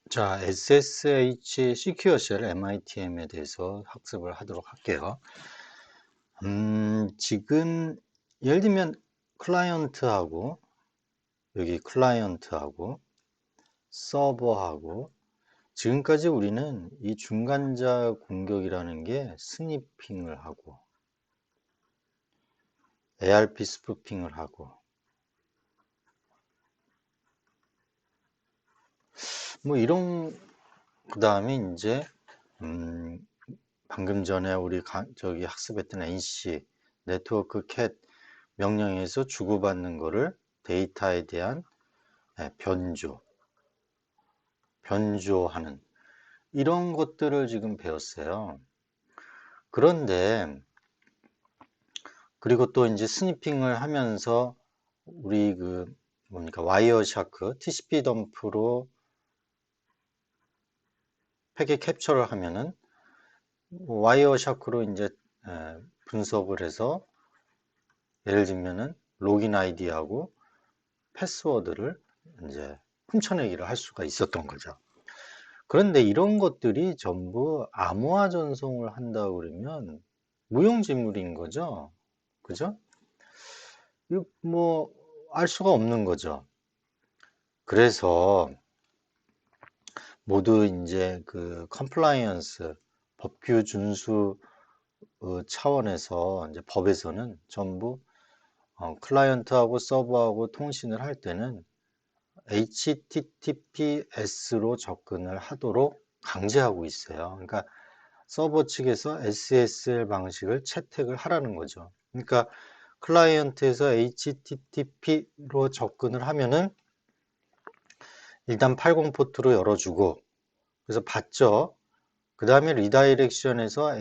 자, SSH 시큐어 쉘 MITM에 대해서 학습을 하도록 할게요. 지금 예를 들면 클라이언트하고 여기 클라이언트하고 서버하고 지금까지 우리는 이 중간자 공격이라는 게 스니핑을 하고 ARP 스푸핑을 하고 뭐 이런 그 다음에 이제 방금 전에 우리 저기 학습했던 NC 네트워크 캣 명령에서 주고받는 거를 데이터에 대한 변조하는 이런 것들을 지금 배웠어요. 그런데 그리고 또 이제 스니핑을 하면서 우리 그 뭡니까 와이어샤크 TCP 덤프로 패킷 캡처를 하면은 와이어샤크로 이제 분석을 해서 예를 들면은 로긴 아이디하고 패스워드를 이제 훔쳐내기를 할 수가 있었던 거죠. 그런데 이런 것들이 전부 암호화 전송을 한다 그러면 무용지물인 거죠. 그죠? 이거 뭐, 알 수가 없는 거죠. 그래서 모두 이제 그 컴플라이언스, 법규 준수 차원에서 이제 법에서는 전부 클라이언트하고 서버하고 통신을 할 때는 HTTPS로 접근을 하도록 강제하고 있어요. 그러니까 서버 측에서 SSL 방식을 채택을 하라는 거죠. 그러니까 클라이언트에서 HTTP로 접근을 하면은 일단 80 포트로 열어주고 그래서 받죠. 그 다음에 리다이렉션에서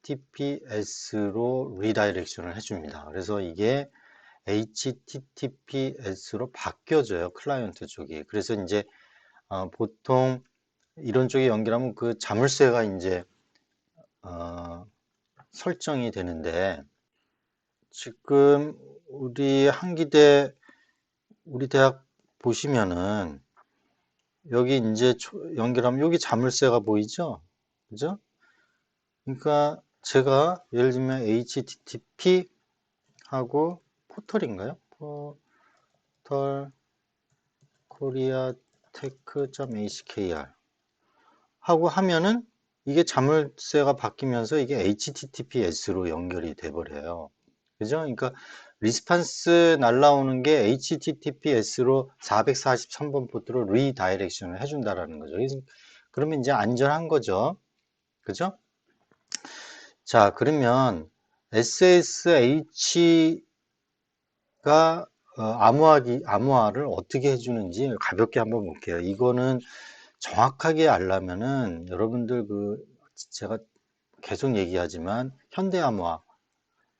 HTTPS로 리다이렉션을 해줍니다. 그래서 이게 HTTPS로 바뀌어져요. 클라이언트 쪽이. 그래서 이제 보통 이런 쪽에 연결하면 그 자물쇠가 이제 설정이 되는데 지금 우리 한기대 우리 대학 보시면은 여기 이제 연결하면 여기 자물쇠가 보이죠? 그죠? 그러니까 제가 예를 들면 HTTP 하고 포털인가요? 포털 코리아 테크.hkr 하고 하면은 이게 자물쇠가 바뀌면서 이게 HTTPS로 연결이 돼 버려요. 그죠? 그러니까 리스판스 날라오는 게 HTTPS로 443번 포트로 리다이렉션을 해준다라는 거죠. 그러면 이제 안전한 거죠. 그죠? 자, 그러면 SSH가 암호화를 어떻게 해주는지 가볍게 한번 볼게요. 이거는 정확하게 알려면은 여러분들 제가 계속 얘기하지만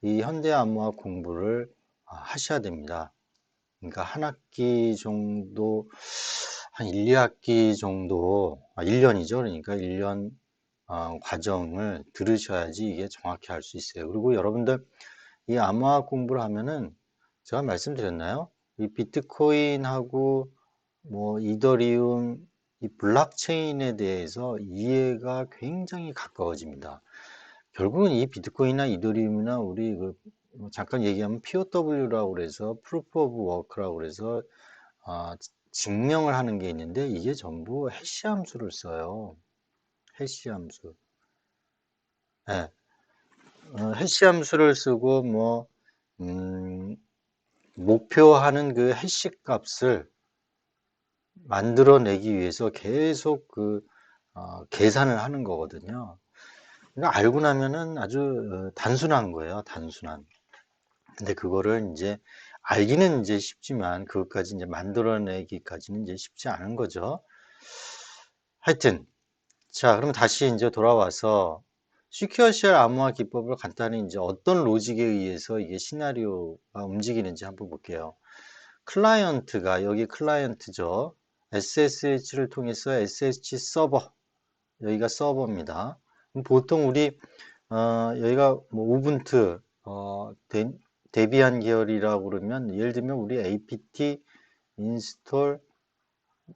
이 현대암호화 공부를 하셔야 됩니다. 그러니까 한 학기 정도, 한 1, 2학기 정도, 1년이죠. 그러니까 1년 과정을 들으셔야지 이게 정확히 알 수 있어요. 그리고 여러분들 이 암호화 공부를 하면은 제가 말씀드렸나요? 이 비트코인하고 뭐 이더리움, 이 블록체인에 대해서 이해가 굉장히 가까워집니다. 결국은 이 비트코인이나 이더리움이나 우리 잠깐 얘기하면 POW라고 그래서 Proof of Work라고 그래서 증명을 하는 게 있는데 이게 전부 해시 함수를 써요. 해시 함수. 네. 해시 함수를 쓰고 목표하는 그 해시 값을 만들어내기 위해서 계속 계산을 하는 거거든요. 그러니까 알고 나면은 아주 단순한 거예요. 단순한. 근데 그거를 이제 알기는 이제 쉽지만 그것까지 이제 만들어내기까지는 이제 쉽지 않은 거죠. 하여튼 자, 그러면 다시 이제 돌아와서 시큐어 쉘 암호화 기법을 간단히 이제 어떤 로직에 의해서 이게 시나리오가 움직이는지 한번 볼게요. 클라이언트가 여기 클라이언트죠. SSH를 통해서 SSH 서버 여기가 서버입니다. 보통 우리 여기가 뭐 우분투 데비안 계열이라고 그러면 예를 들면 우리 apt 인스톨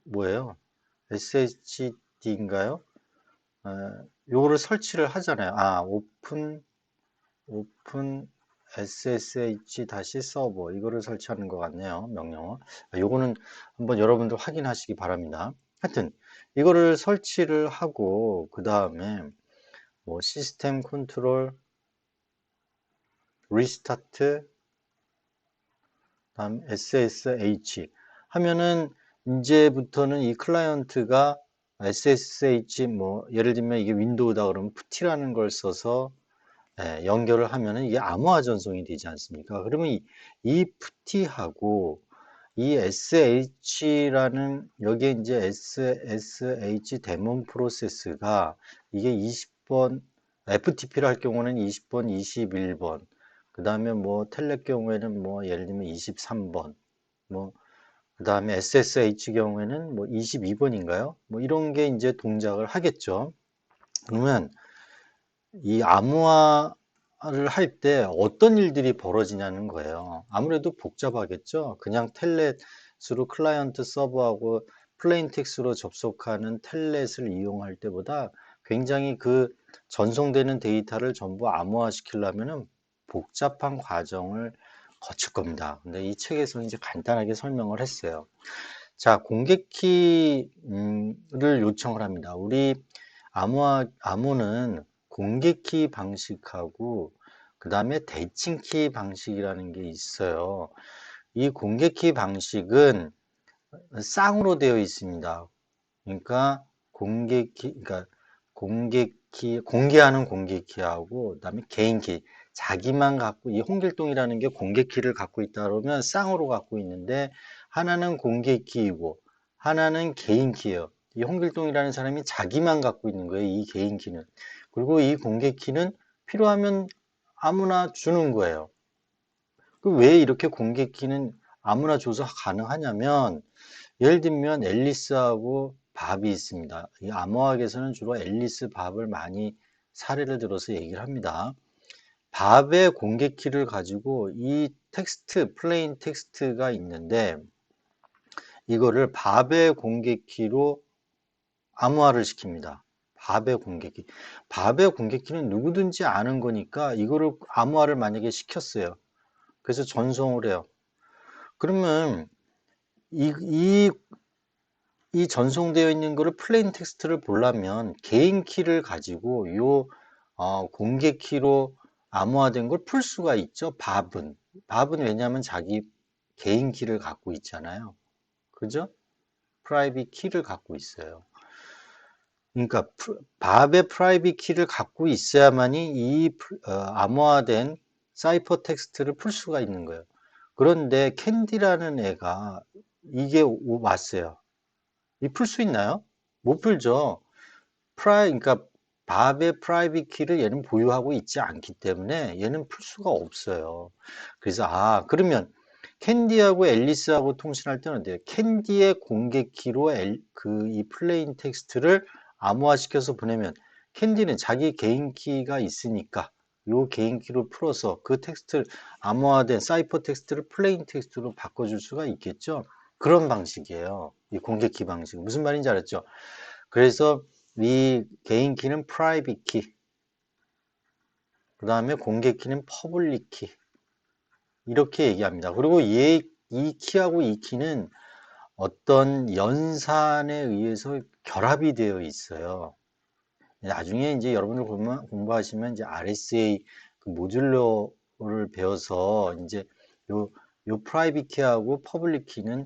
뭐예요? SHD인가요? 요거를 설치를 하잖아요. 오픈 SSH 다시 서버 이거를 설치하는 것 같네요. 명령어. 요거는 한번 여러분들 확인하시기 바랍니다. 하여튼 이거를 설치를 하고 그 다음에 뭐 시스템 컨트롤 리스타트 다음 SSH 하면은 이제부터는 이 클라이언트가 SSH 뭐 예를 들면 이게 윈도우다 그러면 put라는 걸 써서 연결을 하면은 이게 암호화 전송이 되지 않습니까? 그러면 이 put하고 이 SH라는 여기에 이제 SSH 데몬 프로세스가 이게 20번 FTP를 할 경우는 20번, 21번 그 다음에 뭐 텔넷 경우에는 뭐 예를 들면 23번 뭐 그 다음에 SSH 경우에는 뭐 22번인가요? 뭐 이런 게 이제 동작을 하겠죠. 그러면 이 암호화를 할 때 어떤 일들이 벌어지냐는 거예요. 아무래도 복잡하겠죠. 그냥 텔넷으로 클라이언트 서버하고 플레인텍스로 접속하는 텔넷을 이용할 때보다 굉장히 그 전송되는 데이터를 전부 암호화 시키려면은 복잡한 과정을 거칠 겁니다. 근데 이 책에서 이제 간단하게 설명을 했어요. 자, 공개키를 요청을 합니다. 우리 암호는 공개키 방식하고 그 다음에 대칭키 방식이라는 게 있어요. 이 공개키 방식은 쌍으로 되어 있습니다. 그러니까 공개하는 공개키하고 그다음에 개인키, 자기만 갖고 이 홍길동이라는 게 공개키를 갖고 있다 그러면 쌍으로 갖고 있는데 하나는 공개키이고 하나는 개인키예요. 이 홍길동이라는 사람이 자기만 갖고 있는 거예요. 이 개인키는. 그리고 이 공개키는 필요하면 아무나 주는 거예요. 왜 이렇게 공개키는 아무나 줘서 가능하냐면 예를 들면 앨리스하고 밥이 있습니다. 이 암호학에서는 주로 앨리스 밥을 많이 사례를 들어서 얘기를 합니다. 밥의 공개키를 가지고 이 텍스트, 플레인 텍스트가 있는데 이거를 밥의 공개키로 암호화를 시킵니다. 밥의 공개키. 밥의 공개키는 누구든지 아는 거니까 이거를 암호화를 만약에 시켰어요. 그래서 전송을 해요. 그러면 이 전송되어 있는 거를 플레인 텍스트를 보려면 개인 키를 가지고 공개 키로 암호화된 걸 풀 수가 있죠. 밥은 왜냐하면 자기 개인 키를 갖고 있잖아요. 그죠? 프라이빗 키를 갖고 있어요. 그러니까 밥의 프라이빗 키를 갖고 있어야만이 암호화된 사이퍼 텍스트를 풀 수가 있는 거예요. 그런데 캔디라는 애가 이게 왔어요. 이 풀 수 있나요? 못 풀죠. 그러니까 밥의 프라이빗 키를 얘는 보유하고 있지 않기 때문에 얘는 풀 수가 없어요. 그래서 그러면 캔디하고 앨리스하고 통신할 때는 어때요? 캔디의 공개 키로 이 플레인 텍스트를 암호화시켜서 보내면 캔디는 자기 개인 키가 있으니까 요 개인 키로 풀어서 그 텍스트를 암호화된 사이퍼 텍스트를 플레인 텍스트로 바꿔줄 수가 있겠죠. 그런 방식이에요. 이 공개 키 방식. 무슨 말인지 알았죠? 그래서 이 개인 키는 프라이빗 키, 그 다음에 공개 키는 퍼블릭 키 이렇게 얘기합니다. 그리고 이 키하고 이 키는 어떤 연산에 의해서 결합이 되어 있어요. 나중에 이제 여러분들 공부하시면 이제 RSA 그 모듈러를 배워서 이제 요 프라이빗 키하고 퍼블릭 키는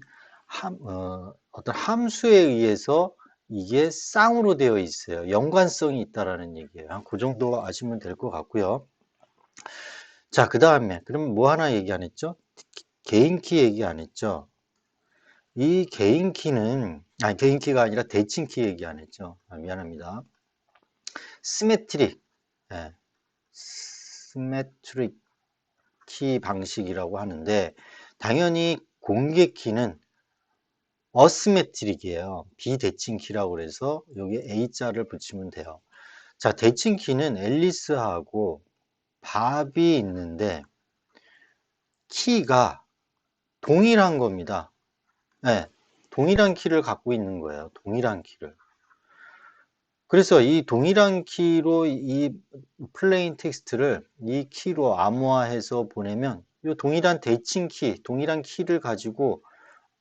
어떤 함수에 의해서 이게 쌍으로 되어 있어요. 연관성이 있다라는 얘기예요. 그 정도 아시면 될 것 같고요. 자, 그 다음에 그럼 뭐 하나 얘기 안 했죠? 개인 키 얘기 안 했죠? 이 개인 키는 개인 키가 아니라 대칭 키 얘기 안 했죠? 미안합니다. 시메트릭, 시메트릭 키 방식이라고 하는데 당연히 공개 키는 어시메트릭이에요. 비대칭 키라고 그래서 여기 A자를 붙이면 돼요. 자, 대칭 키는 앨리스하고 밥이 있는데 키가 동일한 겁니다. 네, 동일한 키를 갖고 있는 거예요. 동일한 키를. 그래서 이 동일한 키로 이 플레인 텍스트를 이 키로 암호화해서 보내면 이 동일한 대칭 키, 동일한 키를 가지고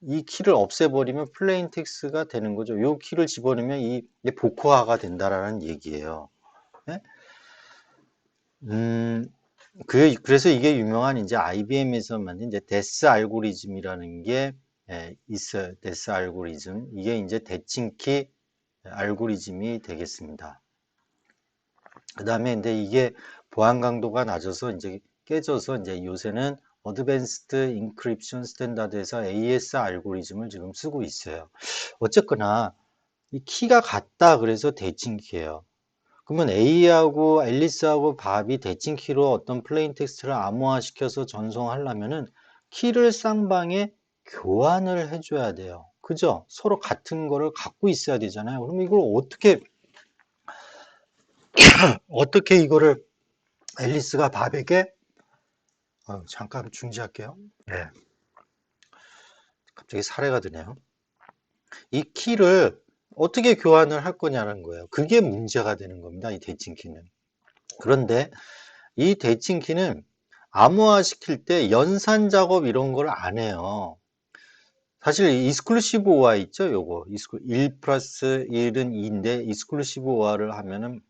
이 키를 없애버리면 플레인 텍스트가 되는 거죠. 이 키를 집어넣으면 이게 복호화가 된다라는 얘기예요. 네? 그래서 이게 유명한 이제 IBM에서 만든 이제 데스 알고리즘이라는 게 있어요. 데스 알고리즘. 이게 이제 대칭키 알고리즘이 되겠습니다. 그 다음에 근데 이게 보안 강도가 낮아서 이제 깨져서 이제 요새는 어드밴스드 인크립션 스탠다드에서 AES 알고리즘을 지금 쓰고 있어요. 어쨌거나 이 키가 같다 그래서 대칭키예요. 그러면 A하고 앨리스하고 밥이 대칭키로 어떤 플레인 텍스트를 암호화시켜서 전송하려면은 키를 쌍방에 교환을 해줘야 돼요. 그죠? 서로 같은 거를 갖고 있어야 되잖아요. 그럼 이걸 어떻게 이거를 앨리스가 밥에게 잠깐 중지할게요. 네, 갑자기 사례가 드네요. 이 키를 어떻게 교환을 할 거냐는 거예요. 그게 문제가 되는 겁니다. 이 대칭키는. 그런데 이 대칭키는 암호화 시킬 때 연산 작업 이런 걸 안 해요. 사실 이스클루시브 OR 있죠? 요거 1 플러스 1은 2인데 이스클루시브 OR를 하면은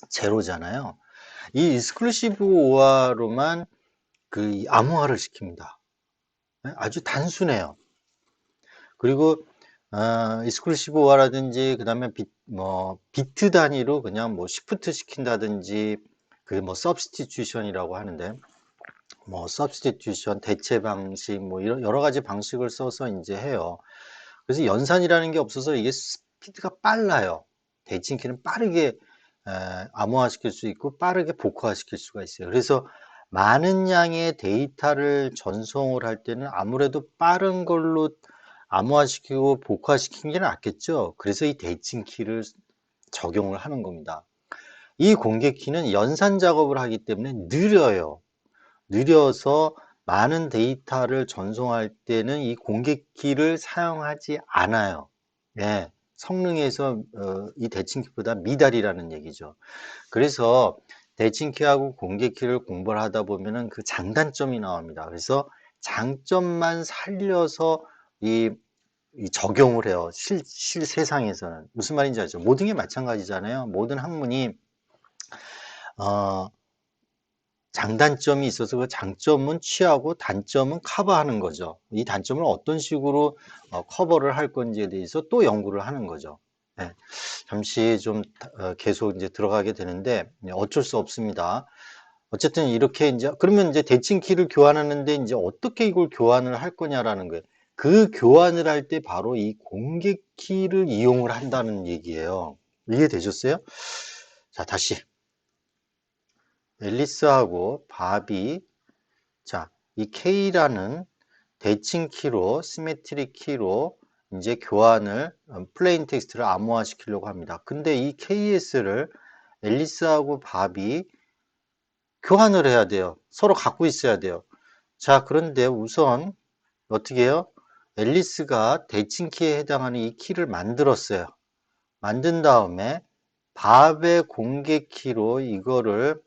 제로잖아요. 이 이스클루시브 OR로만 그 암호화를 시킵니다. 아주 단순해요. 그리고 이스클루시브 OR라든지 그다음에 비트 단위로 그냥 뭐 시프트 시킨다든지 그게 뭐 서브스티튜션이라고 하는데 뭐 서브스티튜션 대체 방식 뭐 이런 여러 가지 방식을 써서 이제 해요. 그래서 연산이라는 게 없어서 이게 스피드가 빨라요. 대칭키는 빠르게 암호화시킬 수 있고 빠르게 복호화시킬 수가 있어요. 그래서 많은 양의 데이터를 전송을 할 때는 아무래도 빠른 걸로 암호화시키고 복호화시키는 게 낫겠죠. 그래서 이 대칭키를 적용을 하는 겁니다. 이 공개키는 연산 작업을 하기 때문에 느려요. 느려서 많은 데이터를 전송할 때는 이 공개키를 사용하지 않아요. 예, 성능에서 이 대칭키보다 미달이라는 얘기죠. 그래서 대칭키하고 공개키를 공부를 하다 보면은 그 장단점이 나옵니다. 그래서 장점만 살려서 이 적용을 해요. 실 세상에서는. 무슨 말인지 알죠? 모든 게 마찬가지잖아요. 모든 학문이 어, 장단점이 있어서 그 장점은 취하고 단점은 커버하는 거죠. 이 단점을 어떤 식으로 커버를 할 건지에 대해서 또 연구를 하는 거죠. 네, 잠시 좀 계속 이제 들어가게 되는데 어쩔 수 없습니다. 어쨌든 이렇게 이제 그러면 이제 대칭키를 교환하는데 이제 어떻게 이걸 교환을 할 거냐라는 거예요. 그 교환을 할 때 바로 이 공개키를 이용을 한다는 얘기예요. 이해되셨어요? 자, 다시 앨리스하고 바비 자, 이 K라는 대칭 키로, 시메트릭 키로 이제 교환을, 플레인 텍스트를 암호화 시키려고 합니다. 근데 이 KS를 앨리스하고 밥이 교환을 해야 돼요. 서로 갖고 있어야 돼요. 자, 그런데 우선 어떻게 해요? 앨리스가 대칭 키에 해당하는 이 키를 만들었어요. 만든 다음에 밥의 공개 키로 이거를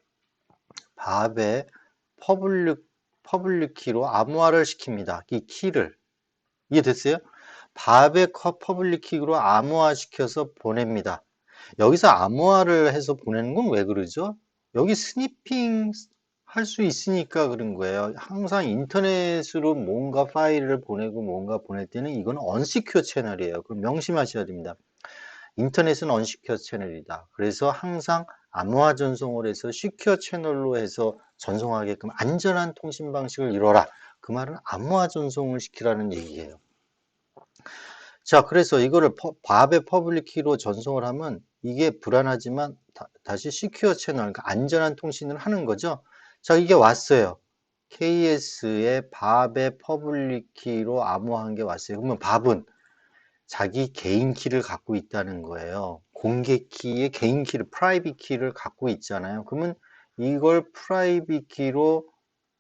밥의 퍼블릭 키로 암호화를 시킵니다. 이 키를. 이해됐어요? 밥의 퍼블릭 키로 암호화 시켜서 보냅니다. 여기서 암호화를 해서 보내는 건 왜 그러죠? 여기 스니핑 할 수 있으니까 그런 거예요. 항상 인터넷으로 뭔가 파일을 보내고 뭔가 보낼 때는 이건 언시큐어 채널이에요. 그럼 명심하셔야 됩니다. 인터넷은 언시큐어 채널이다. 그래서 항상 암호화 전송을 해서 시큐어 채널로 해서 전송하게끔 안전한 통신 방식을 이뤄라. 그 말은 암호화 전송을 시키라는 얘기예요. 자, 그래서 이거를 밥의 퍼블릭 키로 전송을 하면 이게 불안하지만 다시 시큐어 채널, 그러니까 안전한 통신을 하는 거죠. 자, 이게 왔어요. KS의 밥의 퍼블릭 키로 암호화한 게 왔어요. 그러면 밥은 자기 개인 키를 갖고 있다는 거예요. 공개 키의 개인 키를, 프라이빗 키를 갖고 있잖아요. 그러면 이걸 프라이빗 키로,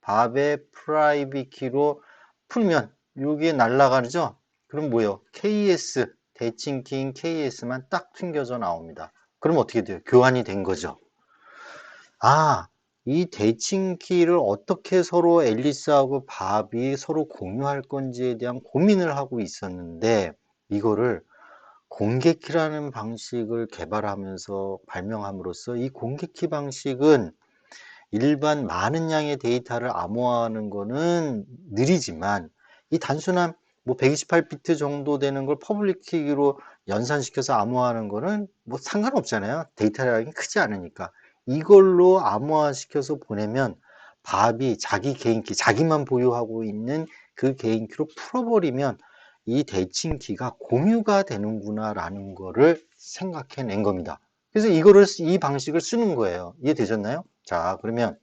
밥의 프라이빗 키로 풀면 이게 날아가죠? 그럼 뭐요? KS, 대칭키인 KS만 딱 튕겨져 나옵니다. 그럼 어떻게 돼요? 교환이 된 거죠. 아, 이 대칭키를 어떻게 서로 앨리스하고 밥이 서로 공유할 건지에 대한 고민을 하고 있었는데, 이거를 공개키라는 방식을 개발하면서 발명함으로써 이 공개키 방식은 일반 많은 양의 데이터를 암호화하는 거는 느리지만 이 단순한 뭐 128비트 정도 되는 걸 퍼블릭 키로 연산시켜서 암호화하는 거는 뭐 상관없잖아요. 데이터량이 크지 않으니까. 이걸로 암호화시켜서 보내면 밥이 자기 개인키, 자기만 보유하고 있는 그 개인키로 풀어버리면 이 대칭키가 공유가 되는구나라는 거를 생각해낸 겁니다. 그래서 이 방식을 쓰는 거예요. 이해되셨나요? 자, 그러면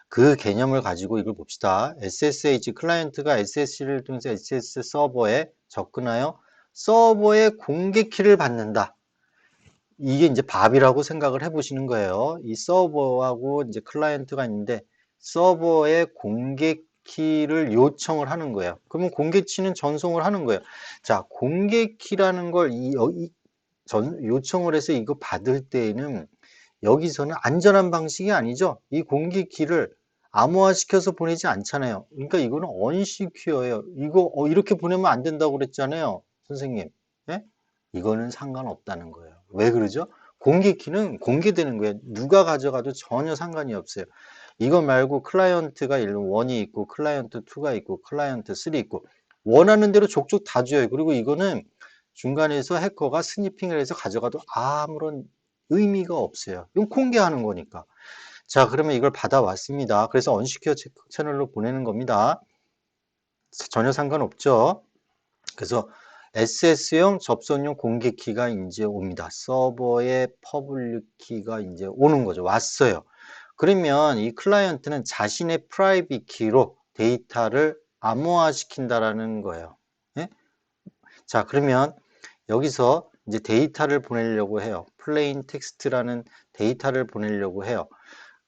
그 개념을 가지고 이걸 봅시다. SSH 클라이언트가 SSH를 통해서 SS 서버에 접근하여 서버의 공개 키를 받는다. 이게 이제 밥이라고 생각을 해보시는 거예요. 이 서버하고 이제 클라이언트가 있는데 서버의 공개 키를 요청을 하는 거예요. 그러면 공개 키는 전송을 하는 거예요. 자, 공개 키라는 걸 요청을 해서 이거 받을 때에는 여기서는 안전한 방식이 아니죠. 이 공개 키를 암호화시켜서 보내지 않잖아요. 그러니까 이거는 언시큐어예요. 이거 이렇게 보내면 안 된다고 그랬잖아요. 선생님. 예? 이거는 상관없다는 거예요. 왜 그러죠? 공개 키는 공개되는 거예요. 누가 가져가도 전혀 상관이 없어요. 이거 말고 클라이언트가 1이 있고 클라이언트 2가 있고 클라이언트 3 있고 원하는 대로 족족 다 줘요. 그리고 이거는 중간에서 해커가 스니핑을 해서 가져가도 아무런 의미가 없어요. 이건 공개하는 거니까. 자, 그러면 이걸 받아왔습니다. 그래서 언시큐어 채널로 보내는 겁니다. 전혀 상관없죠. 그래서 SS용 접선용 공개 키가 이제 옵니다. 서버의 퍼블릭 키가 이제 오는 거죠. 왔어요. 그러면 이 클라이언트는 자신의 프라이빗 키로 데이터를 암호화시킨다라는 거예요. 예? 자, 그러면 여기서 이제 데이터를 보내려고 해요. 플레인 텍스트라는 데이터를 보내려고 해요.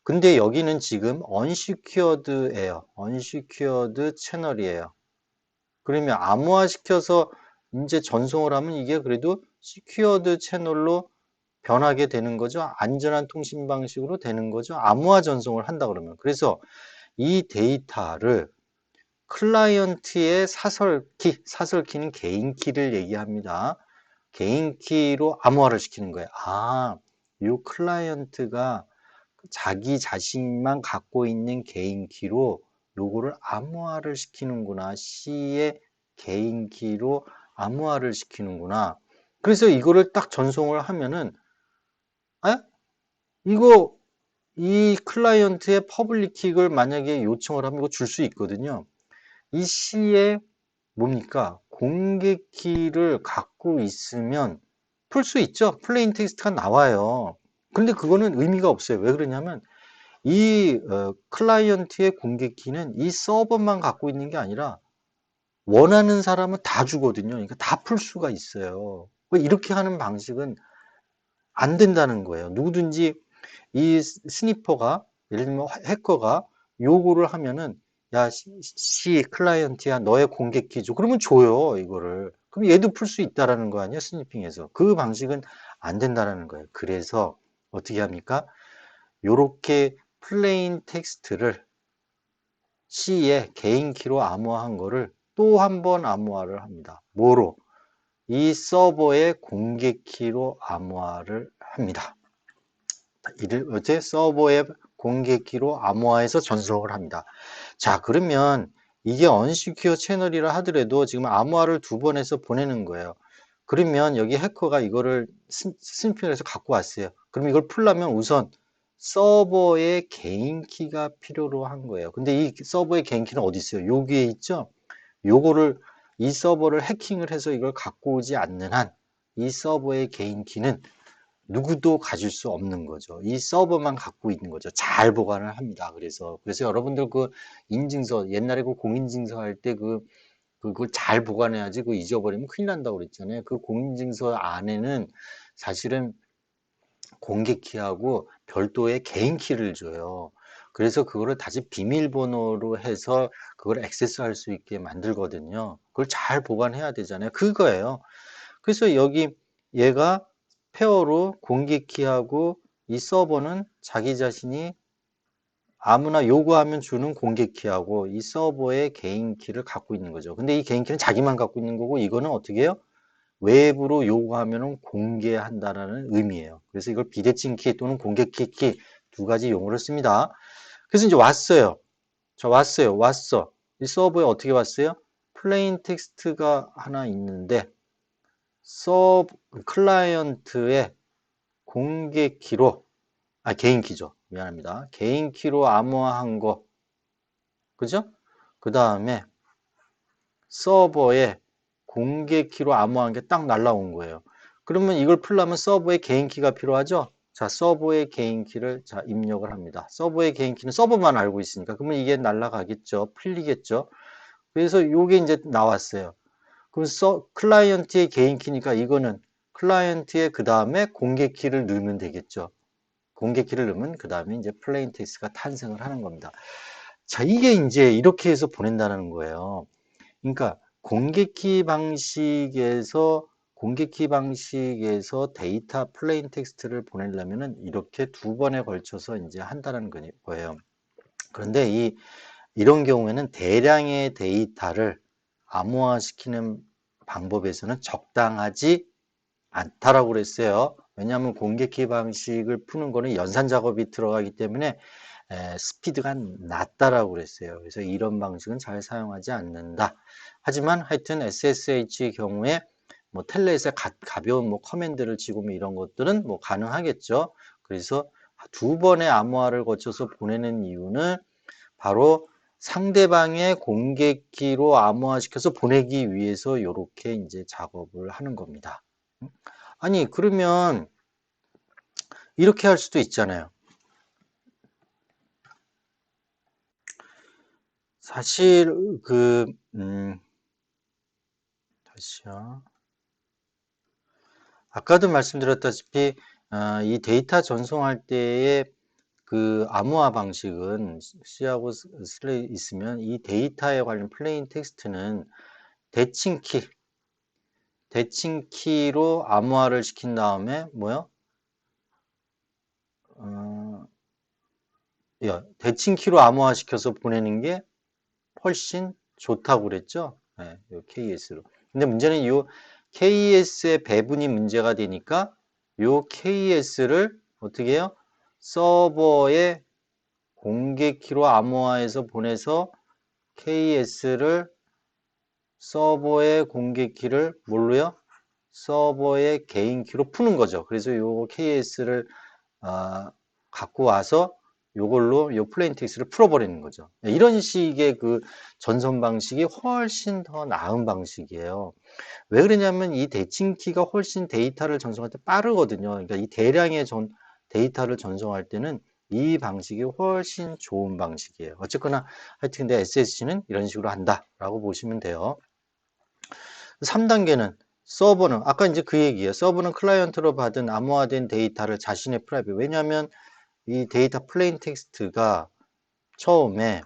근데 여기는 지금 언시큐어드예요. 언시큐어드 채널이에요. 그러면 암호화시켜서 이제 전송을 하면 이게 그래도 시큐어드 채널로 변하게 되는 거죠. 안전한 통신 방식으로 되는 거죠. 암호화 전송을 한다 그러면. 그래서 이 데이터를 클라이언트의 사설키는 개인키를 얘기합니다. 개인키로 암호화를 시키는 거예요. 아, 이 클라이언트가 자기 자신만 갖고 있는 개인키로 요거를 암호화를 시키는구나. C의 개인키로 암호화를 시키는구나. 그래서 이거를 딱 전송을 하면은, 아, 이거 이 클라이언트의 퍼블릭 키를 만약에 요청을 하면 이거 줄 수 있거든요. 이 C의 뭡니까? 공개 키를 갖고 있으면 풀 수 있죠. 플레인 텍스트가 나와요. 근데 그거는 의미가 없어요. 왜 그러냐면 이 클라이언트의 공개 키는 이 서버만 갖고 있는 게 아니라 원하는 사람은 다 주거든요. 그러니까 다 풀 수가 있어요. 이렇게 하는 방식은 안 된다는 거예요. 누구든지 이 스니퍼가 예를 들면 해커가 요구를 하면은 야, C 클라이언트야 너의 공개키 줘. 그러면 줘요, 이거를. 그럼 얘도 풀 수 있다라는 거 아니야, 스니핑에서. 그 방식은 안 된다라는 거예요. 그래서 어떻게 합니까? 요렇게 플레인 텍스트를 C의 개인키로 암호화한 거를 또 한 번 암호화를 합니다. 뭐로? 이 서버의 공개키로 암호화를 합니다. 어제 서버의 공개키로 암호화해서 전송을 합니다. 자, 그러면 이게 언시큐어 채널이라 하더라도 지금 암호화를 2번 해서 보내는 거예요. 그러면 여기 해커가 이거를 스니핑을 해서 갖고 왔어요. 그럼 이걸 풀려면 우선 서버의 개인키가 필요로 한 거예요. 근데 이 서버의 개인키는 어디 있어요? 여기에 있죠? 요거를 이 서버를 해킹을 해서 이걸 갖고 오지 않는 한 이 서버의 개인키는 누구도 가질 수 없는 거죠. 이 서버만 갖고 있는 거죠. 잘 보관을 합니다. 그래서 여러분들 그 인증서 옛날에 그 공인증서 할 때 그걸 잘 보관해야지 그 잊어버리면 큰일 난다고 그랬잖아요. 그 공인증서 안에는 사실은 공개 키하고 별도의 개인 키를 줘요. 그래서 그거를 다시 비밀번호로 해서 그걸 액세스할 수 있게 만들거든요. 그걸 잘 보관해야 되잖아요. 그거예요. 그래서 여기 얘가 페어로 공개키하고 이 서버는 자기 자신이 아무나 요구하면 주는 공개키하고 이 서버의 개인키를 갖고 있는 거죠. 근데 이 개인키는 자기만 갖고 있는 거고 이거는 어떻게 해요? 외부로 요구하면 공개한다라는 의미예요. 그래서 이걸 비대칭 키 또는 공개키 두 가지 용어를 씁니다. 그래서 이제 왔어요. 자, 왔어. 이 서버에 어떻게 왔어요? 플레인 텍스트가 하나 있는데 서브 클라이언트의 공개 키로 개인 키죠. 미안합니다. 개인 키로 암호화한 거. 그죠? 그 다음에 서버에 공개 키로 암호화한 게 딱 날라온 거예요. 그러면 이걸 풀려면 서버에 개인 키가 필요하죠? 자, 서버의 개인 키를 자, 입력을 합니다. 서버의 개인 키는 서버만 알고 있으니까. 그러면 이게 날라가겠죠? 풀리겠죠? 그래서 이게 이제 나왔어요. 그럼 클라이언트의 개인 키니까 이거는 클라이언트의 그 다음에 공개 키를 넣으면 되겠죠. 공개 키를 넣으면 그 다음에 이제 플레인 텍스트가 탄생을 하는 겁니다. 자, 이게 이제 이렇게 해서 보낸다는 거예요. 그러니까 공개 키 방식에서 데이터 플레인 텍스트를 보내려면은 이렇게 두 번에 걸쳐서 이제 한다는 거예요. 그런데 이런 경우에는 대량의 데이터를 암호화시키는 방법에서는 적당하지 않다라고 그랬어요. 왜냐하면 공개키 방식을 푸는 거는 연산 작업이 들어가기 때문에 스피드가 낮다라고 그랬어요. 그래서 이런 방식은 잘 사용하지 않는다. 하지만 하여튼 SSH의 경우에 뭐 텔넷에 가벼운 뭐 커맨드를 지고 뭐 이런 것들은 뭐 가능하겠죠. 그래서 두 번의 암호화를 거쳐서 보내는 이유는 바로 상대방의 공개키로 암호화시켜서 보내기 위해서 이렇게 이제 작업을 하는 겁니다. 아니, 그러면 이렇게 할 수도 있잖아요. 사실 다시요. 아까도 말씀드렸다시피 이 데이터 전송할 때의 그 암호화 방식은 C하고 슬레이 있으면 이 데이터에 관련 플레인 텍스트는 대칭키로 암호화를 시킨 다음에 뭐요? 대칭키로 암호화 시켜서 보내는 게 훨씬 좋다고 그랬죠? 네, 요 KS로. 근데 문제는 이 KS의 배분이 문제가 되니까 요 KS를 어떻게 해요? 서버에 공개키로 암호화해서 보내서 KS를 서버의 공개키를 뭘로요? 서버의 개인키로 푸는 거죠. 그래서 요 KS를 갖고 와서 요걸로 요 플레인 텍스트를 풀어버리는 거죠. 이런 식의 그 전송 방식이 훨씬 더 나은 방식이에요. 왜 그러냐면 이 대칭키가 훨씬 데이터를 전송할 때 빠르거든요. 그러니까 이 대량의 데이터를 전송할 때는 이 방식이 훨씬 좋은 방식이에요. 어쨌거나 하여튼 근데 SSC는 이런 식으로 한다라고 보시면 돼요. 3단계는 서버는 아까 이제 그 얘기예요. 서버는 클라이언트로 받은 암호화된 데이터를 자신의 프라이빗. 왜냐하면 이 데이터 플레인 텍스트가 처음에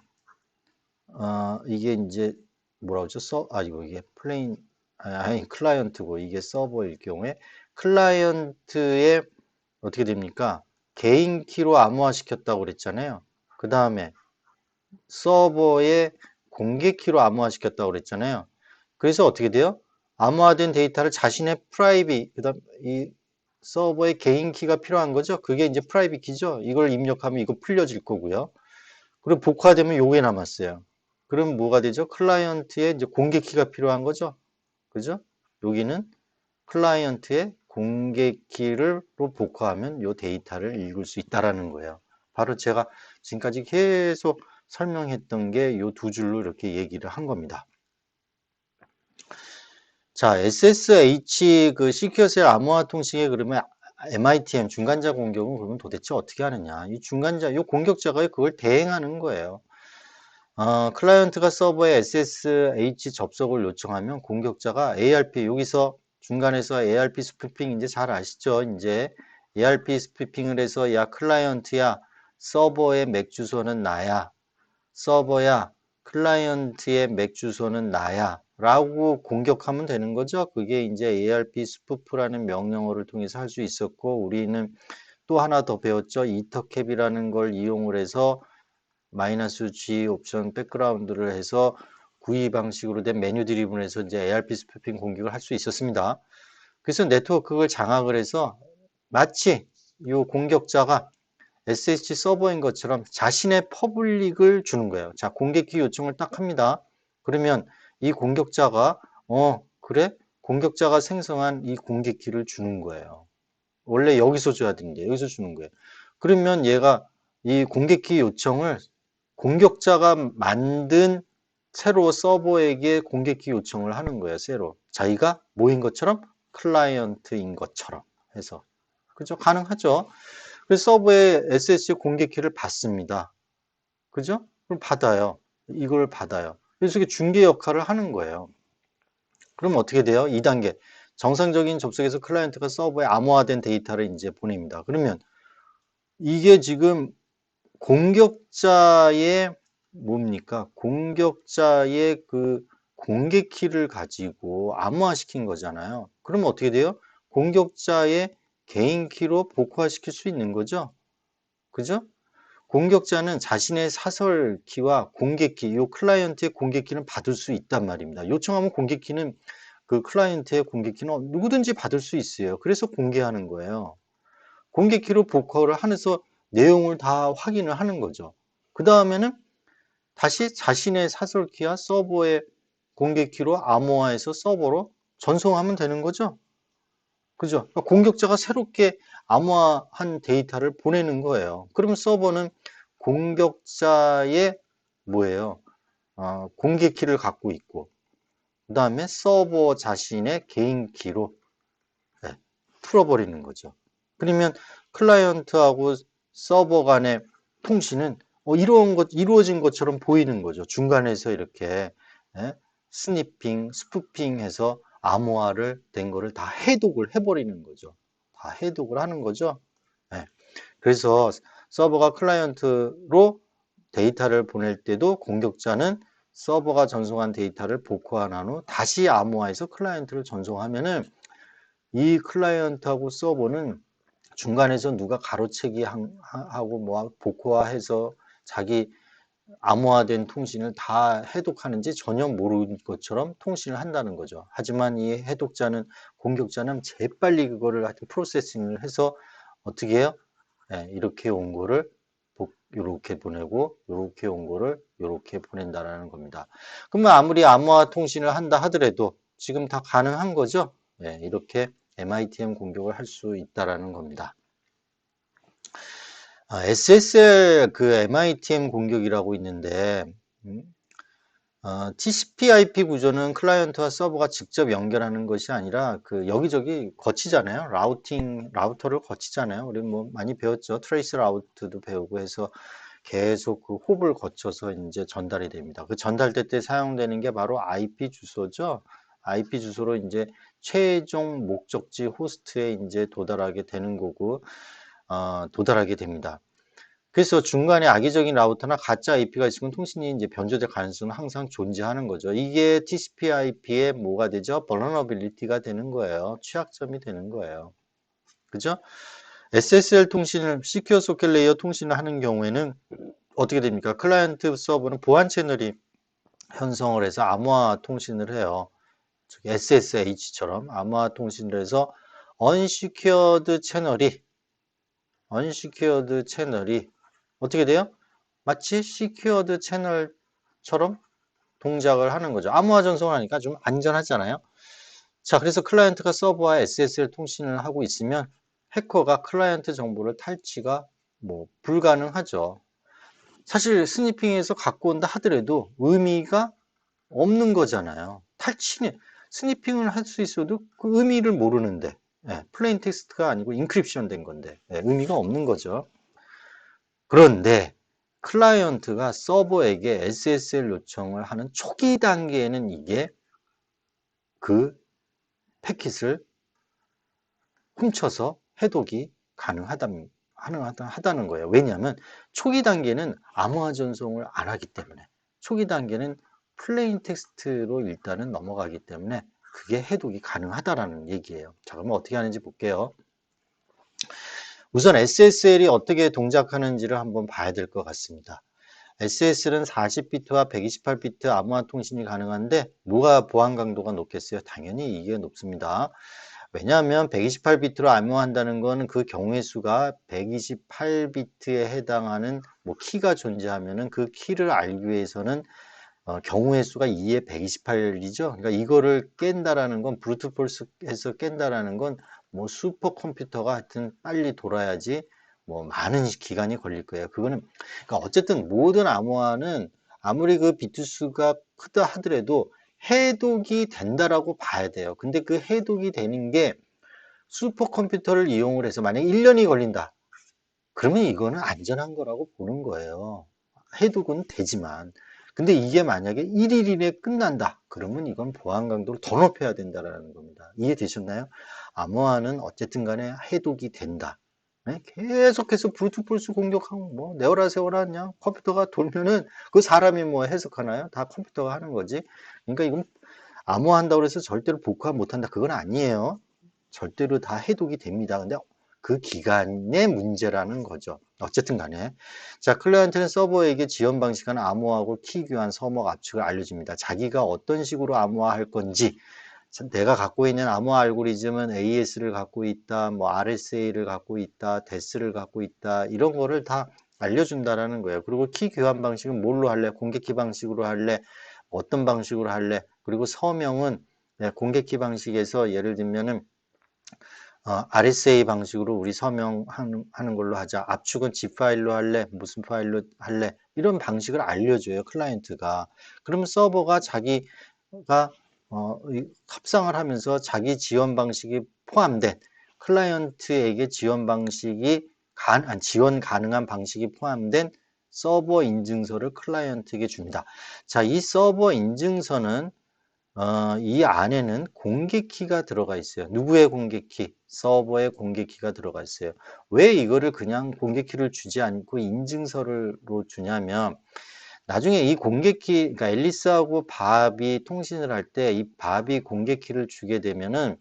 이게 이제 뭐라고 그러죠? 이게 플레인 아니 클라이언트고 이게 서버일 경우에 클라이언트의 어떻게 됩니까? 개인 키로 암호화 시켰다고 그랬잖아요. 그 다음에 서버에 공개 키로 암호화 시켰다고 그랬잖아요. 그래서 어떻게 돼요? 암호화된 데이터를 자신의 프라이빗, 그 다음 이 서버의 개인 키가 필요한 거죠. 그게 이제 프라이빗 키죠. 이걸 입력하면 이거 풀려질 거고요. 그리고 복화되면 요게 남았어요. 그럼 뭐가 되죠? 클라이언트의 이제 공개 키가 필요한 거죠. 그죠? 여기는 클라이언트의 공개 키로 복화하면 요 데이터를 읽을 수 있다라는 거예요. 바로 제가 지금까지 계속 설명했던 게 요 두 줄로 이렇게 얘기를 한 겁니다. 자, SSH 그 시큐어셀 암호화 통신에 그러면 MITM 중간자 공격은 그러면 도대체 어떻게 하느냐? 이 중간자, 요 공격자가 그걸 대행하는 거예요. 클라이언트가 서버에 SSH 접속을 요청하면 공격자가 ARP 여기서 중간에서 ARP 스푸핑 이제 잘 아시죠? 이제 ARP 스푸핑을 해서 야 클라이언트야 서버의 맥 주소는 나야. 서버야, 클라이언트의 맥 주소는 나야. 라고 공격하면 되는 거죠. 그게 이제 ARP 스푸프라는 명령어를 통해서 할 수 있었고, 우리는 또 하나 더 배웠죠. 이터캡이라는 걸 이용을 해서 -G 옵션 백그라운드를 해서 구이 방식으로 된 메뉴 드리븐에서 이제 ARP 스푸핑 공격을 할 수 있었습니다. 그래서 네트워크를 장악을 해서 마치 이 공격자가 SSH 서버인 것처럼 자신의 퍼블릭을 주는 거예요. 자, 공격키 요청을 딱 합니다. 그러면 이 공격자가 그래? 공격자가 생성한 이 공격키를 주는 거예요. 원래 여기서 줘야 되는데 여기서 주는 거예요. 그러면 얘가 이 공격키 요청을 공격자가 만든 새로 서버에게 공격키 요청을 하는 거예요. 새로. 자기가 뭐인 것처럼? 클라이언트인 것처럼 해서. 그죠? 가능하죠? 그래서 서버에 SSH 공격키를 받습니다. 그죠? 그럼 받아요. 이걸 받아요. 그래서 이게 중개 역할을 하는 거예요. 그럼 어떻게 돼요? 2단계. 정상적인 접속에서 클라이언트가 서버에 암호화된 데이터를 이제 보냅니다. 그러면 이게 지금 공격자의 뭡니까? 공격자의 그 공개키를 가지고 암호화시킨 거잖아요. 그러면 어떻게 돼요? 공격자의 개인키로 복호화시킬 수 있는 거죠. 그죠? 공격자는 자신의 사설키와 공개키, 이 클라이언트의 공개키는 받을 수 있단 말입니다. 요청하면 공개키는 그 클라이언트의 공개키는 누구든지 받을 수 있어요. 그래서 공개하는 거예요. 공개키로 복호를 하면서 내용을 다 확인을 하는 거죠. 그 다음에는 다시 자신의 사설키와 서버의 공개키로 암호화해서 서버로 전송하면 되는 거죠. 그죠? 그러니까 공격자가 새롭게 암호화한 데이터를 보내는 거예요. 그러면 서버는 공격자의 뭐예요? 공개키를 갖고 있고, 그 다음에 서버 자신의 개인키로 풀어버리는 거죠. 그러면 클라이언트하고 서버 간의 통신은 이루어진 것처럼 보이는 거죠. 중간에서 이렇게 스니핑, 스푸핑해서 암호화를 된 거를 다 해독을 해버리는 거죠. 다 해독을 하는 거죠. 그래서 서버가 클라이언트로 데이터를 보낼 때도 공격자는 서버가 전송한 데이터를 복호한 후 다시 암호화해서 클라이언트를 전송하면은 이 클라이언트하고 서버는 중간에서 누가 가로채기 하고 뭐 복호화해서 자기 암호화된 통신을 다 해독하는지 전혀 모르는 것처럼 통신을 한다는 거죠. 하지만 이 공격자는 재빨리 그거를 하여튼 프로세싱을 해서 어떻게 해요? 이렇게 온 거를 이렇게 보내고 이렇게 온 거를 이렇게 보낸다라는 겁니다. 그러면 아무리 암호화 통신을 한다 하더라도 지금 다 가능한 거죠. 이렇게 MITM 공격을 할 수 있다라는 겁니다. SSL 그 MITM 공격이라고 있는데 TCP/IP 구조는 클라이언트와 서버가 직접 연결하는 것이 아니라 그 여기저기 거치잖아요. 라우터를 거치잖아요. 우리 뭐 많이 배웠죠. 트레이스 라우트도 배우고 해서 계속 그 홉을 거쳐서 이제 전달이 됩니다. 그 전달될 때 사용되는 게 바로 IP 주소죠. IP 주소로 이제 최종 목적지 호스트에 이제 도달하게 되는 거고, 도달하게 됩니다. 그래서 중간에 악의적인 라우터나 가짜 IP가 있으면 통신이 이제 변조될 가능성은 항상 존재하는 거죠. 이게 TCP/IP의 뭐가 되죠? vulnerability가 되는 거예요. 취약점이 되는 거예요. 그죠? SSL 통신을 시큐어 소켓 레이어 통신을 하는 경우에는 어떻게 됩니까? 클라이언트 서버는 보안 채널이 형성을 해서 암호화 통신을 해요. SSH처럼 암호화 통신을 해서 unsecured 채널이 어떻게 돼요? 마치 시큐어드 채널처럼 동작을 하는 거죠. 암호화 전송을 하니까 좀 안전하잖아요. 자, 그래서 클라이언트가 서버와 SSL 통신을 하고 있으면 해커가 클라이언트 정보를 탈취가 뭐 불가능하죠. 사실 스니핑에서 갖고 온다 하더라도 의미가 없는 거잖아요. 스니핑을 할 수 있어도 그 의미를 모르는데, 플레인 텍스트가 아니고 인크립션 된 건데, 의미가 없는 거죠. 그런데 클라이언트가 서버에게 SSL 요청을 하는 초기 단계에는 이게 그 패킷을 훔쳐서 해독이 가능하다는 가능하다는 거예요. 왜냐하면 초기 단계는 암호화 전송을 안 하기 때문에, 초기 단계는 플레인 텍스트로 일단은 넘어가기 때문에 그게 해독이 가능하다라는 얘기예요. 자, 그러면 어떻게 하는지 볼게요. 우선 SSL이 어떻게 동작하는지를 한번 봐야 될 것 같습니다. SSL은 40비트와 128비트 암호화 통신이 가능한데 뭐가 보안 강도가 높겠어요? 당연히 이게 높습니다. 왜냐하면 128비트로 암호한다는 건 그 경우의 수가 128비트에 해당하는 뭐 키가 존재하면은 그 키를 알기 위해서는 경우의 수가 2에 128이죠. 그러니까 이거를 깬다라는 건 브루트 폴스해서 깬다라는 건 뭐 슈퍼컴퓨터가 하여튼 빨리 돌아야지 뭐 많은 기간이 걸릴 거예요. 그거는 그러니까 어쨌든 모든 암호화는 아무리 그 비트 수가 크다 하더라도 해독이 된다라고 봐야 돼요. 근데 그 해독이 되는 게 슈퍼컴퓨터를 이용을 해서 만약에 1년이 걸린다. 그러면 이거는 안전한 거라고 보는 거예요. 해독은 되지만. 근데 이게 만약에 1일 이내에 끝난다. 그러면 이건 보안 강도를 더 높여야 된다는 겁니다. 이해되셨나요? 암호화는 어쨌든 간에 해독이 된다. 네? 계속해서 브루트폴스 공격하고 뭐 내어라 세워라 그냥 컴퓨터가 돌면은 그 사람이 뭐 해석하나요? 다 컴퓨터가 하는 거지. 그러니까 이건 암호화한다고 해서 절대로 복구하 못한다. 그건 아니에요. 절대로 다 해독이 됩니다. 근데 그 기간의 문제라는 거죠. 어쨌든 간에. 자, 클라이언트는 서버에게 지원 방식은 암호화하고 키 교환, 서먹, 압축을 알려줍니다. 자기가 어떤 식으로 암호화할 건지, 내가 갖고 있는 암호화 알고리즘은 AS를 갖고 있다, 뭐 RSA를 갖고 있다, DES를 갖고 있다, 이런 거를 다 알려준다라는 거예요. 그리고 키 교환 방식은 뭘로 할래? 공개키 방식으로 할래? 어떤 방식으로 할래? 그리고 서명은 공개키 방식에서 예를 들면은 RSA 방식으로 우리 서명하는 걸로 하자. 압축은 zip 파일로 할래? 무슨 파일로 할래? 이런 방식을 알려줘요, 클라이언트가. 그러면 서버가 자기가 합상을 하면서 자기 지원 방식이 포함된 클라이언트에게 지원 방식이 지원 가능한 방식이 포함된 서버 인증서를 클라이언트에게 줍니다. 자, 이 서버 인증서는 이 안에는 공개키가 들어가 있어요. 누구의 공개키? 서버의 공개키가 들어가 있어요. 왜 이거를 그냥 공개키를 주지 않고 인증서로 주냐면 나중에 이 공개키, 그러니까 앨리스하고 밥이 통신을 할 때 이 밥이 공개키를 주게 되면은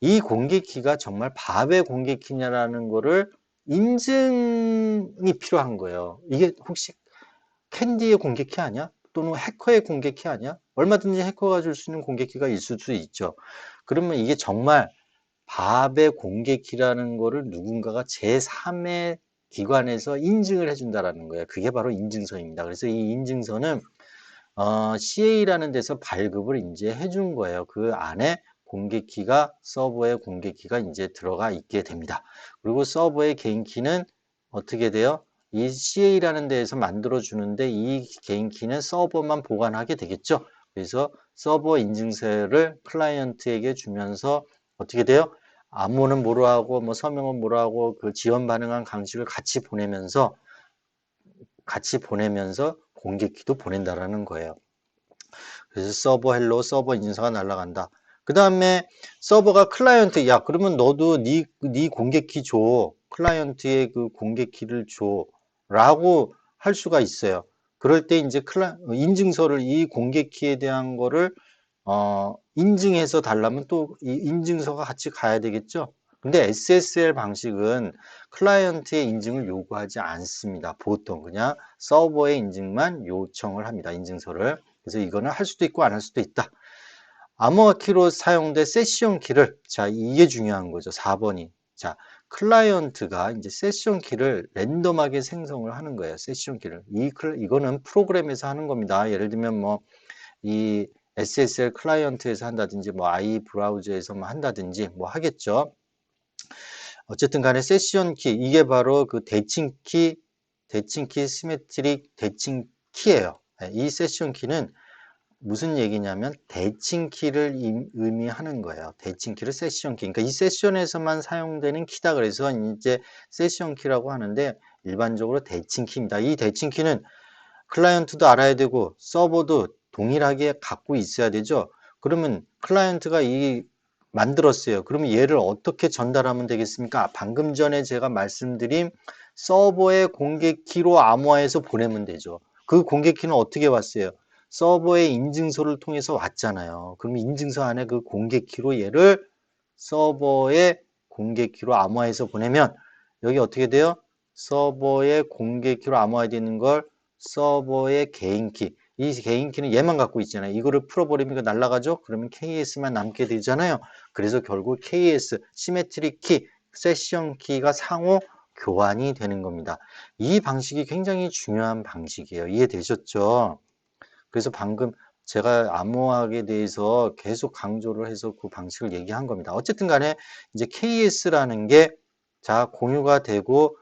이 공개키가 정말 밥의 공개키냐라는 거를 인증이 필요한 거예요. 이게 혹시 캔디의 공개키 아니야? 또는 해커의 공개키 아니야? 얼마든지 해커가 줄 수 있는 공개키가 있을 수 있죠. 그러면 이게 정말 밥의 공개키라는 거를 누군가가 제3의 기관에서 인증을 해준다라는 거예요. 그게 바로 인증서입니다. 그래서 이 인증서는 CA라는 데서 발급을 이제 해준 거예요. 그 안에 공개키가 서버의 공개키가 이제 들어가 있게 됩니다. 그리고 서버의 개인키는 어떻게 돼요? 이 CA라는 데에서 만들어 주는데 이 개인키는 서버만 보관하게 되겠죠. 그래서 서버 인증서를 클라이언트에게 주면서 어떻게 돼요? 암호는 뭐로 하고 뭐 서명은 뭐로 하고 그 지원 반응한 강식을 같이 보내면서 공개키도 보낸다라는 거예요. 그래서 서버 헬로 서버 인증서가 날아간다. 그 다음에 서버가 클라이언트 야 그러면 너도 네 공개키 줘. 클라이언트의 그 공개키를 줘. 라고 할 수가 있어요. 그럴 때 이제 인증서를 이 공개키에 대한 거를 인증해서 달라면 또 이 인증서가 같이 가야 되겠죠. 근데 SSL 방식은 클라이언트의 인증을 요구하지 않습니다. 보통 그냥 서버의 인증만 요청을 합니다. 인증서를. 그래서 이거는 할 수도 있고 안 할 수도 있다. 암호화 키로 사용된 세션 키를 자 이게 중요한 거죠. 4번이. 자 클라이언트가 이제 세션 키를 랜덤하게 생성을 하는 거예요. 세션 키를. 이거는 프로그램에서 하는 겁니다. 예를 들면 뭐 이 SSL 클라이언트에서 한다든지 뭐 I 브라우저에서만 한다든지 뭐 하겠죠. 어쨌든 간에 세션 키 이게 바로 그 대칭키 시메트릭 대칭 키예요. 이 세션 키는 무슨 얘기냐면 대칭 키를 의미하는 거예요. 대칭 키를 세션 키. 그러니까 이 세션에서만 사용되는 키다. 그래서 이제 세션 키라고 하는데 일반적으로 대칭 키입니다. 이 대칭 키는 클라이언트도 알아야 되고 서버도 동일하게 갖고 있어야 되죠. 그러면 클라이언트가 이 만들었어요. 그러면 얘를 어떻게 전달하면 되겠습니까? 방금 전에 제가 말씀드린 서버의 공개키로 암호화해서 보내면 되죠. 그 공개키는 어떻게 왔어요? 서버의 인증서를 통해서 왔잖아요. 그럼 인증서 안에 그 공개키로 얘를 서버의 공개키로 암호화해서 보내면 여기 어떻게 돼요? 서버의 공개키로 암호화되어 있는 걸 서버의 개인키, 이 개인키는 얘만 갖고 있잖아요. 이거를 풀어버리면 이거 날아가죠? 그러면 KS만 남게 되잖아요. 그래서 결국 KS, 시메트릭 키, 세션 키가 상호 교환이 되는 겁니다. 이 방식이 굉장히 중요한 방식이에요. 이해되셨죠? 그래서 방금 제가 암호화학에 대해서 계속 강조를 해서 그 방식을 얘기한 겁니다. 어쨌든 간에 이제 KS라는 게 자, 공유가 되고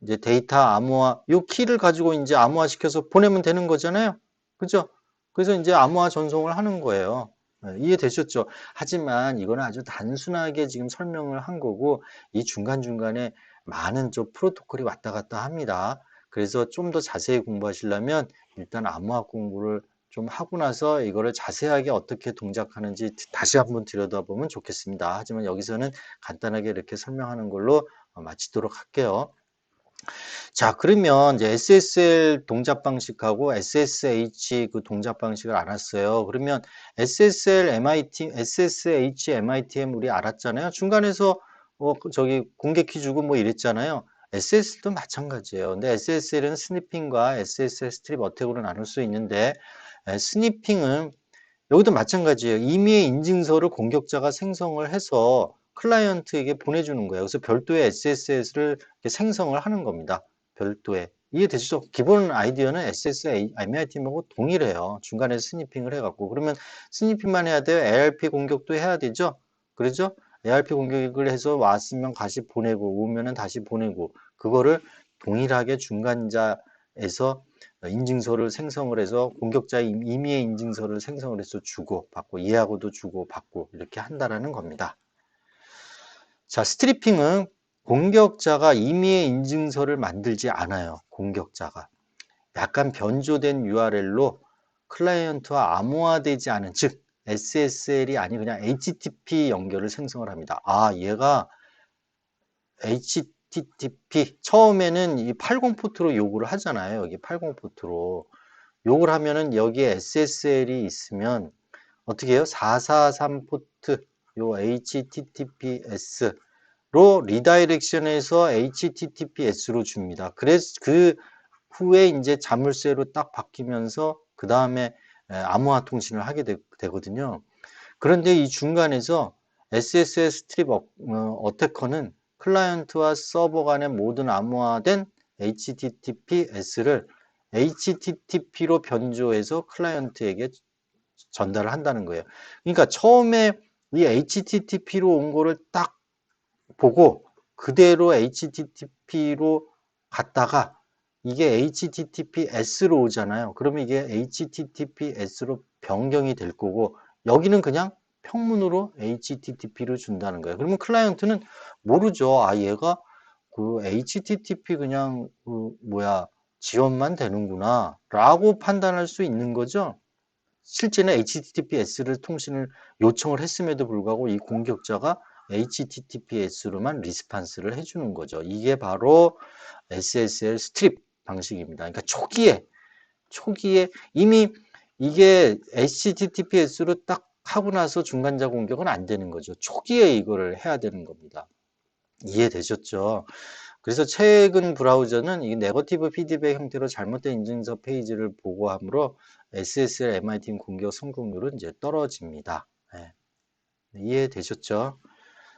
이제 데이터 암호화, 이 키를 가지고 이제 암호화 시켜서 보내면 되는 거잖아요. 그죠? 그래서 이제 암호화 전송을 하는 거예요. 이해되셨죠? 하지만 이거는 아주 단순하게 지금 설명을 한 거고, 이 중간중간에 많은 좀 프로토콜이 왔다 갔다 합니다. 그래서 좀 더 자세히 공부하시려면 일단 암호학 공부를 좀 하고 나서 이거를 자세하게 어떻게 동작하는지 다시 한번 들여다보면 좋겠습니다. 하지만 여기서는 간단하게 이렇게 설명하는 걸로 마치도록 할게요. 자, 그러면 이제 SSL 동작 방식하고 SSH 그 동작 방식을 알았어요. 그러면 SSL MIT, SSH MITM 우리 알았잖아요. 중간에서 저기 공개키 주고 뭐 이랬잖아요. SSL도 마찬가지예요. 근데 SSL은 스니핑과 SSL 스트립 어택으로 나눌 수 있는데 스니핑은 여기도 마찬가지예요. 임의의 인증서를 공격자가 생성을 해서 클라이언트에게 보내주는 거예요. 그래서 별도의 SSL을 생성을 하는 겁니다. 별도의. 이해되시죠? 기본 아이디어는 SSL, MIT하고 동일해요. 중간에 스니핑을 해갖고. 그러면 스니핑만 해야 돼요? ARP 공격도 해야 되죠? 그러죠? ARP 공격을 해서 왔으면 다시 보내고, 오면은 다시 보내고, 그거를 동일하게 중간자에서 인증서를 생성을 해서 공격자의 임의의 인증서를 생성을 해서 주고 받고 얘하고도 주고 받고 이렇게 한다라는 겁니다. 자, 스트리핑은 공격자가 임의의 인증서를 만들지 않아요. 공격자가. 약간 변조된 URL로 클라이언트와 암호화되지 않은 즉 SSL이 아닌 그냥 HTTP 연결을 생성을 합니다. 아, 얘가 HTTP 처음에는 이 80 포트로 요구를 하잖아요. 여기 80 포트로. 요걸 하면은 여기에 SSL이 있으면 어떻게 해요? 443 포트 요 HTTPS로 리다이렉션해서 HTTPS로 줍니다. 그래서 그 후에 이제 자물쇠로 딱 바뀌면서 그 다음에 암호화 통신을 하게 되거든요. 그런데 이 중간에서 SSL 스트립 어태커는 클라이언트와 서버 간의 모든 암호화된 HTTPS를 HTTP로 변조해서 클라이언트에게 전달을 한다는 거예요. 그러니까 처음에 이 HTTP로 온 거를 딱 보고 그대로 HTTP로 갔다가 이게 HTTPS로 오잖아요. 그러면 이게 HTTPS로 변경이 될 거고 여기는 그냥 평문으로 HTTP를 준다는 거예요. 그러면 클라이언트는 모르죠. 아, 얘가 그 HTTP 그냥 그 뭐야 지원만 되는구나 라고 판단할 수 있는 거죠. 실제는 HTTPS를 통신을 요청을 했음에도 불구하고 이 공격자가 HTTPS로만 리스판스를 해주는 거죠. 이게 바로 SSL 스트립 방식입니다. 그러니까 초기에 이미 이게 HTTPS로 딱 하고 나서 중간자 공격은 안 되는 거죠. 초기에 이거를 해야 되는 겁니다. 이해되셨죠? 그래서 최근 브라우저는 이 네거티브 피드백 형태로 잘못된 인증서 페이지를 보고함으로 SSL MIT 공격 성공률은 이제 떨어집니다. 네. 이해되셨죠?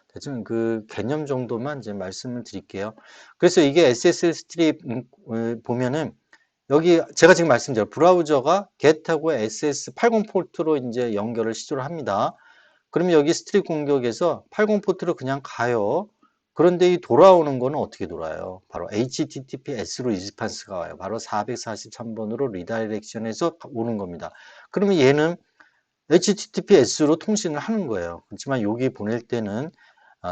대충 그 개념 정도만 이제 말씀을 드릴게요. 그래서 이게 SSL 스트립 보면은 여기 제가 지금 말씀드린 브라우저가 get하고 SS80 포트로 이제 연결을 시도를 합니다. 그러면 여기 스트립 공격에서 80 포트로 그냥 가요. 그런데 이 돌아오는 거는 어떻게 돌아요? 바로 HTTPS로 리스판스가 와요. 바로 443번으로 리다이렉션해서 오는 겁니다. 그러면 얘는 HTTPS로 통신을 하는 거예요. 그렇지만 여기 보낼 때는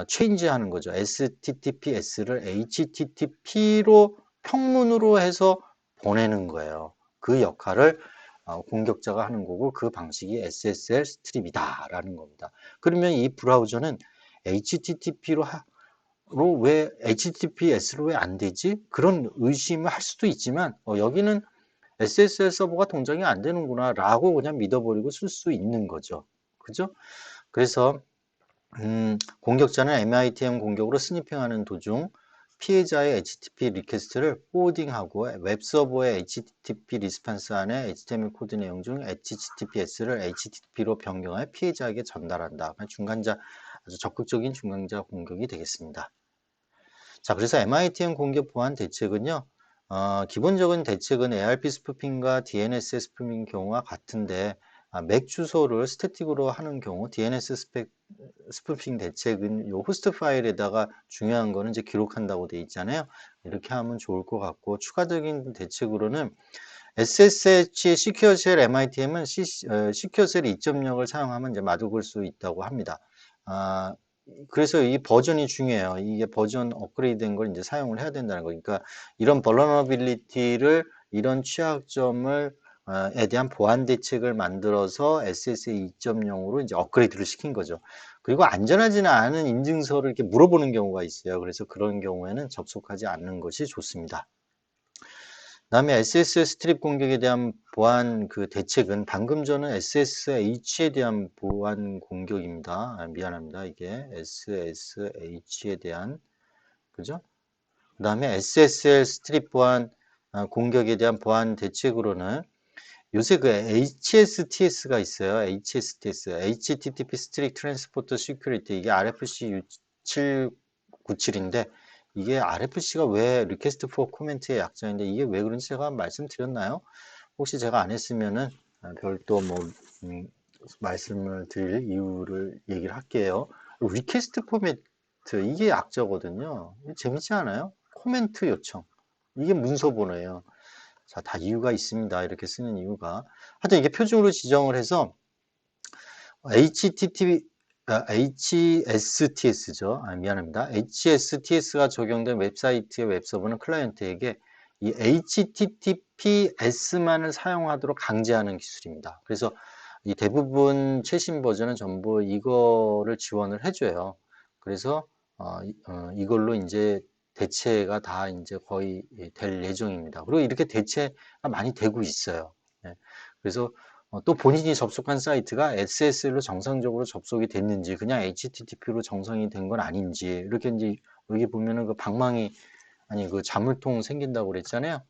체인지 하는 거죠. STTPS를 HTTP로 평문으로 해서 보내는 거예요. 그 역할을 공격자가 하는 거고 그 방식이 SSL 스트립이다라는 겁니다. 그러면 이 브라우저는 HTTP로 왜 HTTPS로 왜 안 되지? 그런 의심을 할 수도 있지만 여기는 SSL 서버가 동작이 안 되는구나 라고 그냥 믿어버리고 쓸 수 있는 거죠. 그죠? 그래서 공격자는 MITM 공격으로 스니핑하는 도중 피해자의 HTTP 리퀘스트를 포워딩하고 웹서버의 HTTP 리스판스 안에 HTML 코드 내용 중 HTTPS를 HTTP로 변경하여 피해자에게 전달한다. 중간자, 아주 적극적인 중간자 공격이 되겠습니다. 자, 그래서 MITM 공격 보안 대책은요, 기본적인 대책은 ARP 스푸핑과 DNS 스푸핑 경우와 같은데, 맥 주소를 스태틱으로 하는 경우 DNS 스푸핑 대책은 요 호스트 파일에다가 중요한 거는 이제 기록한다고 돼 있잖아요. 이렇게 하면 좋을 것 같고, 추가적인 대책으로는 SSH 시큐어 쉘 MITM은 시큐어 쉘 2.0을 사용하면 이제 막을 수 있다고 합니다. 그래서 이 버전이 중요해요. 이게 버전 업그레이드 된 걸 이제 사용을 해야 된다는 거. 그러니까 이런 vulnerability를, 이런 취약점을, 에 대한 보안 대책을 만들어서 SSL 2.0으로 이제 업그레이드를 시킨 거죠. 그리고 안전하지는 않은 인증서를 이렇게 물어보는 경우가 있어요. 그래서 그런 경우에는 접속하지 않는 것이 좋습니다. 다음에 SSL 스트립 공격에 대한 보안 그 대책은 방금 전은 SSH에 대한 보안 공격입니다. 미안합니다. 이게 SSH에 대한, 그죠? 그 다음에 SSL 스트립 보안 공격에 대한 보안 대책으로는 요새 그 HSTS가 있어요. HSTS, HTTP 스트릭 트랜스포터 시큐리티, 이게 RFC 6797인데 이게 RFC가 왜 리퀘스트 포 코멘트의 약자인데 이게 왜 그런지 제가 말씀드렸나요? 혹시 제가 안 했으면은 별도 말씀을 드릴 이유를 얘기를 할게요. 리퀘스트 포매트, 이게 약자거든요. 재밌지 않아요? 코멘트 요청, 이게 문서 번호예요. 자, 다 이유가 있습니다. 이렇게 쓰는 이유가. 하여튼 이게 표준으로 지정을 해서 HSTS죠. 미안합니다. HSTS가 적용된 웹사이트의 웹서버는 클라이언트에게 이 HTTPS만을 사용하도록 강제하는 기술입니다. 그래서 이 대부분 최신 버전은 전부 이거를 지원을 해줘요. 그래서 이걸로 이제 대체가 다 이제 거의 될 예정입니다. 그리고 이렇게 대체가 많이 되고 있어요. 네. 그래서 또 본인이 접속한 사이트가 SSL로 정상적으로 접속이 됐는지, 그냥 HTTP로 정상이 된 건 아닌지, 이렇게 이제 여기 보면은 그 방망이, 아니 그 자물통 생긴다고 그랬잖아요.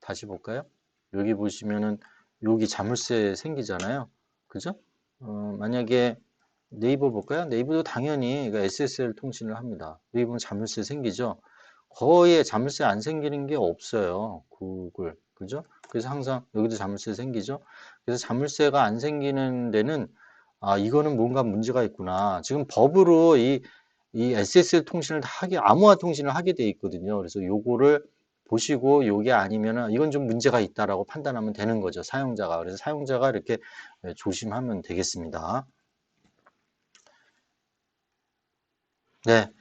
다시 볼까요? 여기 보시면은 여기 자물쇠 생기잖아요. 그죠? 만약에 네이버 볼까요? 네이버도 당연히 SSL 통신을 합니다. 네이버는 자물쇠 생기죠? 거의 자물쇠 안 생기는 게 없어요. 구글. 그죠? 그래서 항상 여기도 자물쇠 생기죠? 그래서 자물쇠가 안 생기는 데는 이거는 뭔가 문제가 있구나. 지금 법으로 이 SSL 통신을 암호화 통신을 하게 돼 있거든요. 그래서 요거를 보시고 요게 아니면은 이건 좀 문제가 있다라고 판단하면 되는 거죠. 사용자가. 그래서 사용자가 이렇게 조심하면 되겠습니다. 네.